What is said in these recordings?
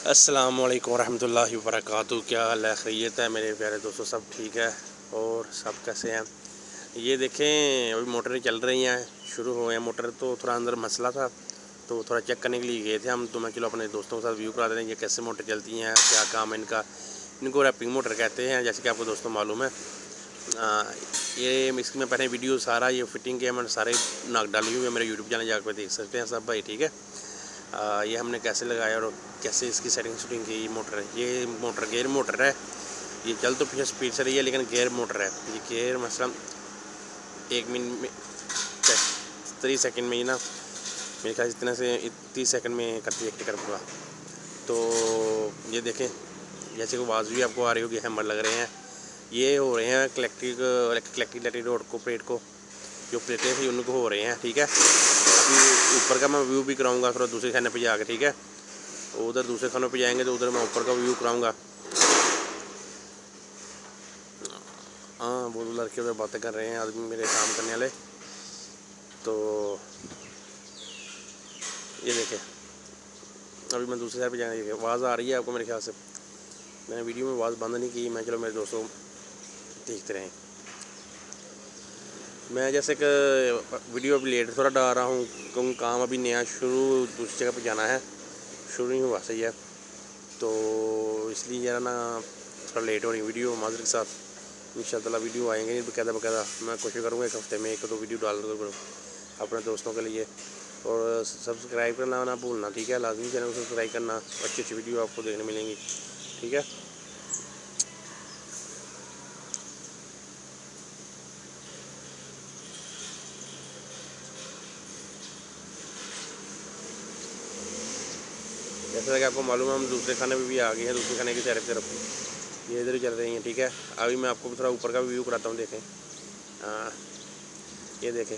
अस्सलाम वालेकुम रहमतुल्लाहि वबरकातुहू। क्या हाल है, खैरियत है मेरे प्यारे दोस्तों? सब ठीक है और सब कैसे हैं? ये देखें अभी मोटरें चल रही हैं, शुरू हो गए हैं मोटर। तो थोड़ा अंदर मसला था तो थोड़ा चेक करने के लिए गए थे हम। तो मैं चलो अपने दोस्तों के साथ व्यू करा देते हैं ये कैसे मोटर चलती हैं, क्या काम है इनका। इनको रैपिंग मोटर कहते हैं, जैसे कि आपको दोस्तों मालूम है। ये इसमें पहले वीडियो सारा ये फिटिंग के मैंने सारे नाक डाली हुई है, मेरे यूट्यूब चैनल जाकर देख सकते हैं सब भाई, ठीक है। ये हमने कैसे लगाया और कैसे इसकी सेटिंग शूटिंग की। मोटर है, ये मोटर गेयर मोटर है। ये चल तो पीछे स्पीड से रही है लेकिन गेयर मोटर है। ये गेयर मसलन 1 मिनट में 30 सेकंड में ही ना, मेरे ख्याल इतना से 30 सेकंड में करती है टिकर पूरा। तो ये देखें जैसे कि आवाज़ भी आपको आ रही होगी, हैमर लग रहे हैं। ये हो रहे हैं इलेक्ट्रिक रोड को प्लेट को, जो प्लेटें थी उनको हो रहे हैं, ठीक है। अभी ऊपर का मैं व्यू भी कराऊंगा थोड़ा दूसरे खाने पे जाकर, ठीक है। उधर दूसरे खानों पे जाएंगे तो उधर मैं ऊपर का व्यू कराऊंगा। हाँ, वो लड़के उधर बातें कर रहे हैं आदमी मेरे काम करने वाले। तो ये देखें अभी मैं दूसरे साइड पे जाएंगे। आवाज़ आ रही है आपको मेरे ख्याल से? मैंने वीडियो में आवाज़ बंद नहीं की, मैं चलो मेरे दोस्तों देखते रहें। मैं जैसे कि वीडियो अभी लेट थोड़ा डाल रहा हूँ क्योंकि काम अभी नया शुरू दूसरी जगह पे जाना है, शुरू नहीं हुआ सही है। तो इसलिए जरा ना थोड़ा लेट हो रही वीडियो, माजर के साथ। इंशाअल्लाह वीडियो आएंगे नहीं बकायदा मैं कोशिश करूँगा 1 हफ्ते में 1-2 वीडियो डाल दूँ अपने दोस्तों के लिए। और सब्सक्राइब करना ना भूलना, ठीक है। लाजमी चैनल को सब्सक्राइब करना, अच्छी अच्छी वीडियो आपको देखने मिलेंगी, ठीक है। जैसा कि आपको मालूम है हम दूसरे खाने पे भी आ गए हैं, दूसरे खाने की तरफ ये इधर ही चल रही हैं, ठीक है। अभी मैं आपको थोड़ा ऊपर का व्यू कराता हूँ, देखें। ये देखें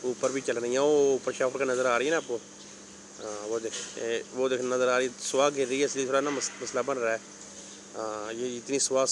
ऊपर भी चल रही है, वो ऊपर शापर का नज़र आ रही है ना आपको? वो देख नज़र आ रही, सुहा गिर रही है इसलिए थोड़ा ना मसला बन रहा है। ये इतनी सुहा